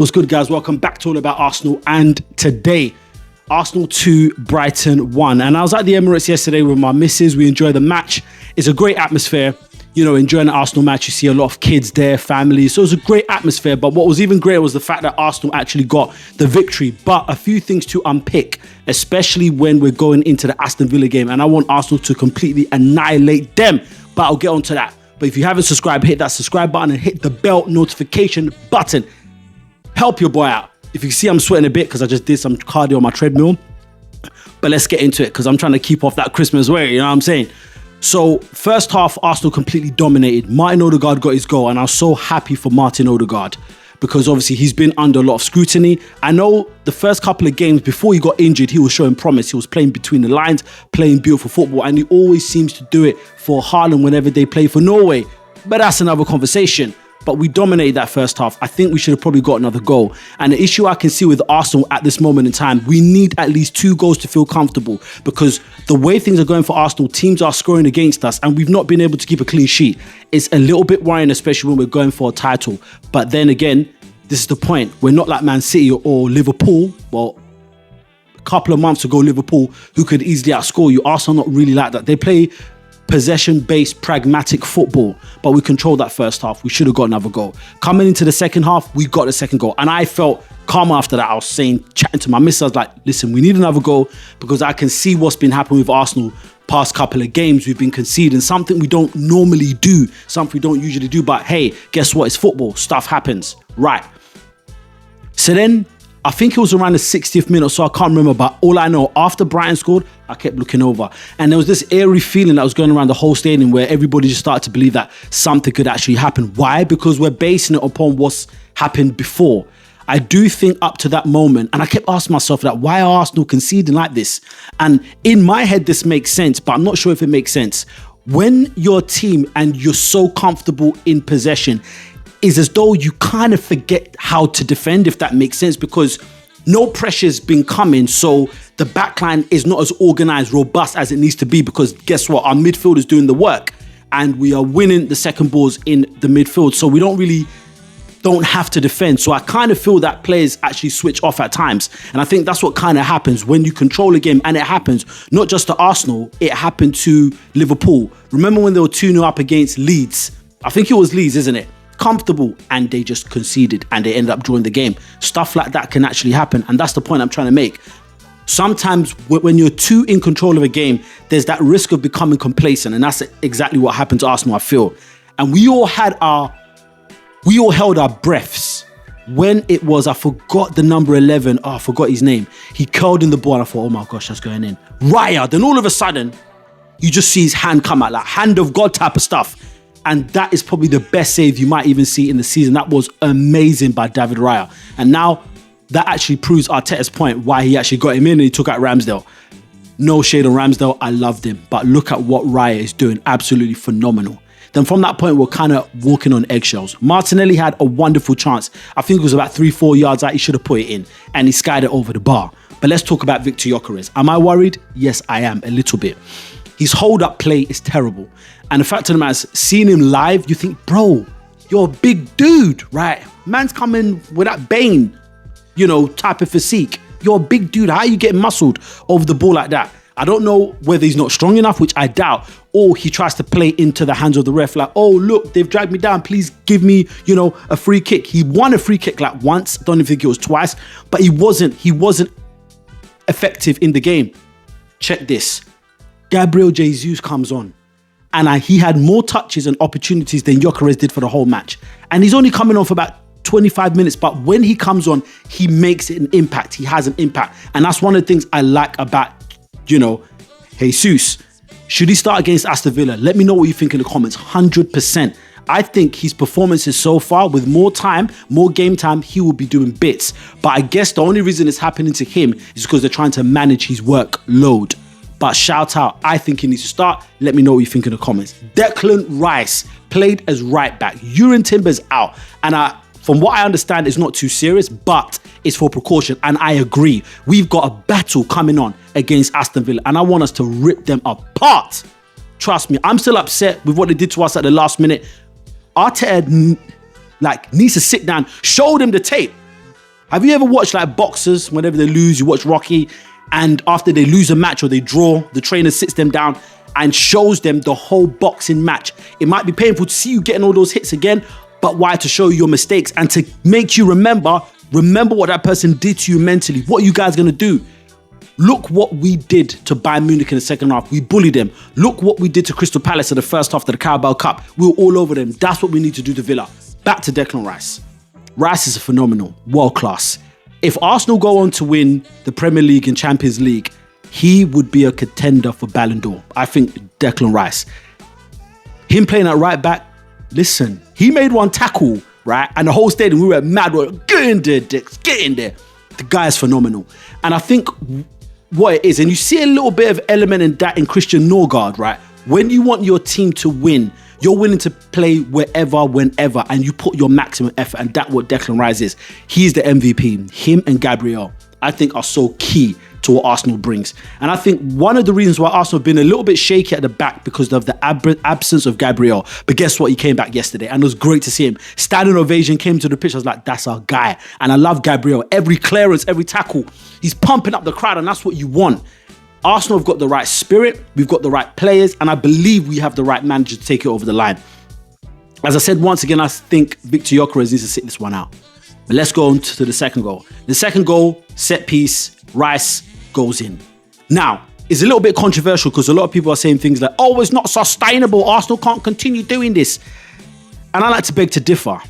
What's good, guys? Welcome back to All About Arsenal. And today, Arsenal 2, Brighton 1. And I was at the Emirates yesterday with my missus. We enjoyed the match. It's a great atmosphere. You know, enjoying the Arsenal match, you see a lot of kids there, families. So it was a great atmosphere. But what was even greater was the fact that Arsenal actually got the victory. But a few things to unpick, especially when we're going into the Aston Villa game. And I want Arsenal to completely annihilate them. But I'll get onto that. But if you haven't subscribed, hit that subscribe button and hit the bell notification button. Help your boy out. If you can see, I'm sweating a bit because I just did some cardio on my treadmill. But let's get into it because I'm trying to keep off that Christmas wear, you know what I'm saying? So, first half, Arsenal completely dominated. Martin Odegaard got his goal, and I was so happy for Martin Odegaard because obviously he's been under a lot of scrutiny. I know the first couple of games before he got injured, he was showing promise. He was playing between the lines, playing beautiful football, and he always seems to do it for Haaland whenever they play for Norway. But that's another conversation. But we dominated that first half. I think we should have probably got another goal. And the issue I can see with Arsenal at this moment in time, we need at least 2 goals to feel comfortable because the way things are going for Arsenal, teams are scoring against us and we've not been able to keep a clean sheet. It's a little bit worrying, especially when we're going for a title. But then again, this is the point. We're not like Man City or Liverpool. Well, a couple of months ago, Liverpool, who could easily outscore you. Arsenal not really like that. They play possession-based, pragmatic football, but we controlled that first half. We should have got another goal. Coming into the second half, we got the second goal, and I felt calm after that. I was chatting to my missus, I was like, listen, we need another goal because I can see what's been happening with Arsenal past couple of games. We've been conceding something we don't normally do, something we don't usually do, but hey, guess what? It's football. Stuff happens. Right. So then, I think it was around the 60th minute, so I can't remember, but all I know, after Brighton scored, I kept looking over. And there was this eerie feeling that was going around the whole stadium where everybody just started to believe that something could actually happen. Why? Because we're basing it upon what's happened before. I do think up to that moment, and I kept asking myself that, why are Arsenal conceding like this? And in my head, this makes sense, but I'm not sure if it makes sense. When you're a team and you're so comfortable in possession, is as though you kind of forget how to defend, if that makes sense, because no pressure's been coming. So the backline is not as organized, robust as it needs to be because guess what? Our midfield is doing the work and we are winning the second balls in the midfield. So we don't have to defend. So I kind of feel that players actually switch off at times. And I think that's what kind of happens when you control a game. And it happens not just to Arsenal, it happened to Liverpool. Remember when they were 2-0 up against Leeds? I think it was Leeds, isn't it? Comfortable, and they just conceded and they ended up drawing the game. Stuff like that can actually happen, and that's the point I'm trying to make. Sometimes when you're too in control of a game, there's that risk of becoming complacent, and that's exactly what happened to Arsenal, I feel. And we all held our breaths when it was, I forgot the number 11, I forgot his name. He curled in the ball and I thought, oh my gosh, that's going in. Raya, then all of a sudden, you just see his hand come out, like hand of God type of stuff. And that is probably the best save you might even see in the season. That was amazing by David Raya. And now that actually proves Arteta's point why he actually got him in and he took out Ramsdale. No shade on Ramsdale. I loved him. But look at what Raya is doing. Absolutely phenomenal. Then from that point, we're kind of walking on eggshells. Martinelli had a wonderful chance. I think it was about 3-4 yards out. He should have put it in. And he skied it over the bar. But let's talk about Victor Gyökeres. Am I worried? Yes, I am. A little bit. His hold-up play is terrible. And the fact of the matter is, seeing him live, you think, bro, you're a big dude, right? Man's coming with that Bane, type of physique. You're a big dude. How are you getting muscled over the ball like that? I don't know whether he's not strong enough, which I doubt, or he tries to play into the hands of the ref like, oh, look, they've dragged me down. Please give me, a free kick. He won a free kick like once. I don't even think it was twice, but he wasn't effective in the game. Check this. Gabriel Jesus comes on. And he had more touches and opportunities than Gyökeres did for the whole match. And he's only coming on for about 25 minutes. But when he comes on, he makes an impact. He has an impact. And that's one of the things I like about, Jesus. Should he start against Aston Villa? Let me know what you think in the comments. 100%. I think his performances so far, with more time, more game time, he will be doing bits. But I guess the only reason it's happening to him is because they're trying to manage his workload. But shout out, I think he needs to start. Let me know what you think in the comments. Declan Rice played as right back. Urin Timber's out. And from what I understand, it's not too serious, but it's for precaution. And I agree. We've got a battle coming on against Aston Villa. And I want us to rip them apart. Trust me, I'm still upset with what they did to us at the last minute. Arteta needs to sit down, show them the tape. Have you ever watched like boxers, whenever they lose, you watch Rocky, and after they lose a match or they draw, the trainer sits them down and shows them the whole boxing match. It might be painful to see you getting all those hits again, but why? To show you your mistakes and to make you remember what that person did to you mentally. What are you guys going to do? Look what we did to Bayern Munich in the second half. We bullied them. Look what we did to Crystal Palace in the first half of the Carabao Cup. We were all over them. That's what we need to do to Villa. Back to Declan Rice. Rice is a phenomenal, world class. If Arsenal go on to win the Premier League and Champions League, he would be a contender for Ballon d'Or. I think Declan Rice. Him playing at right back, listen, he made one tackle, right? And the whole stadium, we were mad. We're get in there, Dix, get in there. The guy is phenomenal. And I think what it is, and you see a little bit of element in that in Christian Norgard, right? When you want your team to win, you're willing to play wherever, whenever, and you put your maximum effort, and that's what Declan Rice is. He's the MVP. Him and Gabriel, I think, are so key to what Arsenal brings. And I think one of the reasons why Arsenal have been a little bit shaky at the back because of the absence of Gabriel. But guess what? He came back yesterday, and it was great to see him. Standing ovation came to the pitch. I was like, that's our guy. And I love Gabriel. Every clearance, every tackle, he's pumping up the crowd, and that's what you want. Arsenal have got the right spirit, we've got the right players, and I believe we have the right manager to take it over the line. As I said, once again, I think Victor Gyökeres needs to sit this one out. But let's go on to the second goal. The second goal, set piece, Rice goes in. Now, it's a little bit controversial because a lot of people are saying things like, oh, it's not sustainable, Arsenal can't continue doing this. And I like to beg to differ.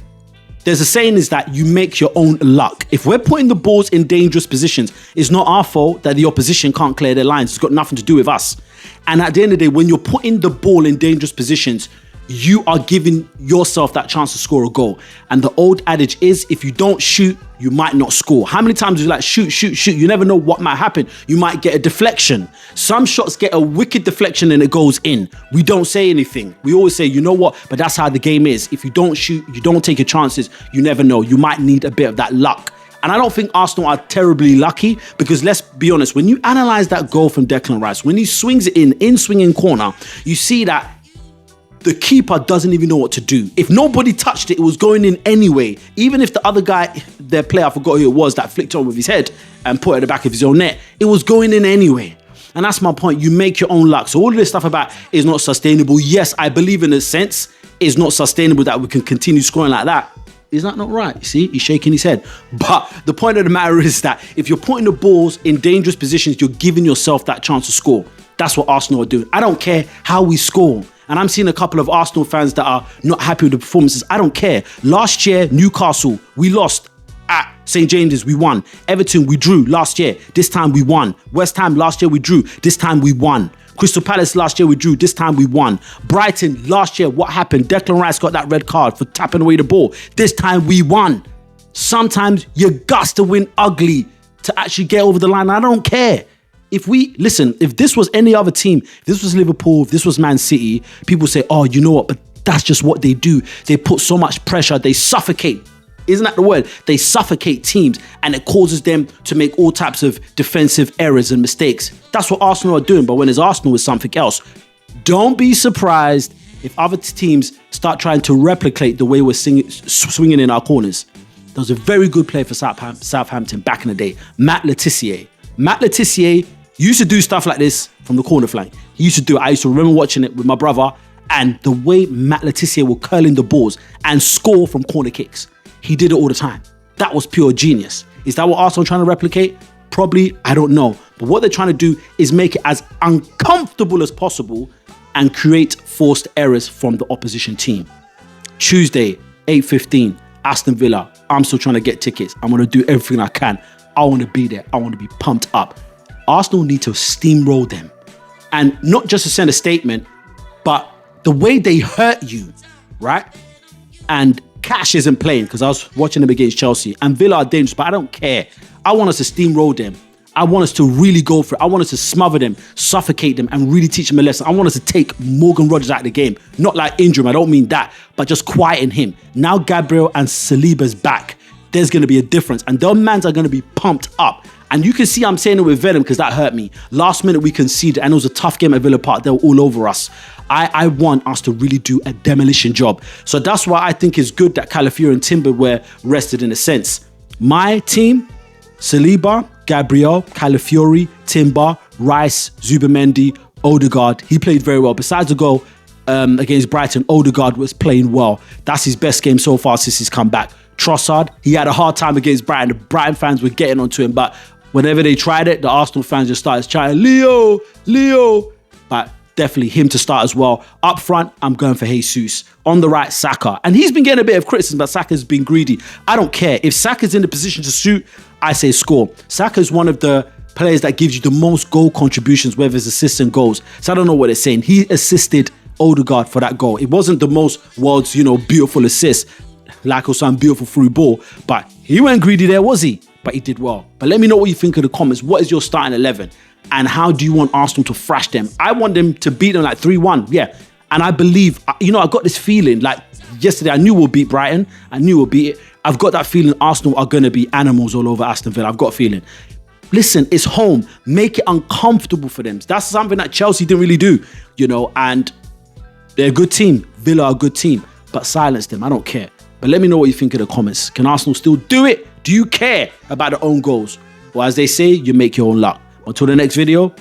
There's a saying is that you make your own luck. If we're putting the balls in dangerous positions, it's not our fault that the opposition can't clear their lines. It's got nothing to do with us. And at the end of the day, when you're putting the ball in dangerous positions, you are giving yourself that chance to score a goal. And the old adage is, if you don't shoot, you might not score. How many times do you like shoot? You never know what might happen. You might get a deflection. Some shots get a wicked deflection and it goes in. We don't say anything. We always say, you know what? But that's how the game is. If you don't shoot, you don't take your chances, you never know. You might need a bit of that luck. And I don't think Arsenal are terribly lucky because let's be honest, when you analyze that goal from Declan Rice, when he swings it in swinging corner, you see that the keeper doesn't even know what to do. If nobody touched it, it was going in anyway. Even if the other guy, their player, I forgot who it was, that flicked on with his head and put it at the back of his own net, it was going in anyway. And that's my point. You make your own luck. So all of this stuff about is not sustainable. Yes, I believe in a sense it's not sustainable that we can continue scoring like that. Is that not right? You see, he's shaking his head. But the point of the matter is that if you're putting the balls in dangerous positions, you're giving yourself that chance to score. That's what Arsenal are doing. I don't care how we score. And I'm seeing a couple of Arsenal fans that are not happy with the performances. I don't care. Last year, Newcastle, we lost. At St. James's, we won. Everton, we drew last year. This time we won. West Ham, last year we drew. This time we won. Crystal Palace, last year we drew. This time we won. Brighton, last year, what happened? Declan Rice got that red card for tapping away the ball. This time we won. Sometimes you got to win ugly to actually get over the line. I don't care. If this was any other team, if this was Liverpool, if this was Man City, people say, oh, you know what? But that's just what they do. They put so much pressure. They suffocate. Isn't that the word? They suffocate teams and it causes them to make all types of defensive errors and mistakes. That's what Arsenal are doing. But when it's Arsenal, it's something else. Don't be surprised if other teams start trying to replicate the way we're swinging in our corners. There was a very good player for Southampton back in the day, Matt Le Tissier. Matt Le Tissier used to do stuff like this from the corner flank. He used to do it. I used to remember watching it with my brother, and the way Matt Le Tissier will curl in the balls and score from corner kicks. He did it all the time. That was pure genius. Is that what Arsenal are trying to replicate? Probably, I don't know. But what they're trying to do is make it as uncomfortable as possible and create forced errors from the opposition team. Tuesday, 8:15, Aston Villa. I'm still trying to get tickets. I'm going to do everything I can. I want to be there. I want to be pumped up. Arsenal need to steamroll them. And not just to send a statement, but the way they hurt you, right? And Cash isn't playing because I was watching them against Chelsea. And Villa are dangerous, but I don't care. I want us to steamroll them. I want us to really go for it. I want us to smother them, suffocate them, and really teach them a lesson. I want us to take Morgan Rogers out of the game. Not like injure him, I don't mean that, but just quieten him. Now Gabriel and Saliba's back. There's going to be a difference. And those mans are going to be pumped up. And you can see I'm saying it with Venom because that hurt me. Last minute we conceded and it was a tough game at Villa Park. They were all over us. I want us to really do a demolition job. So that's why I think it's good that Calafiori and Timber were rested in a sense. My team, Saliba, Gabriel, Calafiori, Timber, Rice, Zubamendi, Odegaard. He played very well. Besides the goal against Brighton, Odegaard was playing well. That's his best game so far since he's come back. Trossard, he had a hard time against Brighton. The Brighton fans were getting onto him, but whenever they tried it, the Arsenal fans just started chanting, Leo. But definitely him to start as well. Up front, I'm going for Jesus. On the right, Saka. And he's been getting a bit of criticism, but Saka's been greedy. I don't care. If Saka's in the position to shoot, I say score. Saka's one of the players that gives you the most goal contributions, whether it's assists and goals. So I don't know what they're saying. He assisted Odegaard for that goal. It wasn't the most world's, beautiful assist, like or some beautiful through ball, but he weren't greedy there, was he? But he did well. But let me know what you think in the comments. What is your starting 11? And how do you want Arsenal to thrash them? I want them to beat them like 3-1. Yeah. And I believe, I got this feeling like yesterday, I knew we'll beat Brighton. I knew we'll beat it. I've got that feeling Arsenal are going to be animals all over Aston Villa. I've got a feeling. Listen, it's home. Make it uncomfortable for them. That's something that Chelsea didn't really do, and they're a good team. Villa are a good team. But silence them. I don't care. But let me know what you think in the comments. Can Arsenal still do it? Do you care about their own goals? Or as they say, you make your own luck. Until the next video,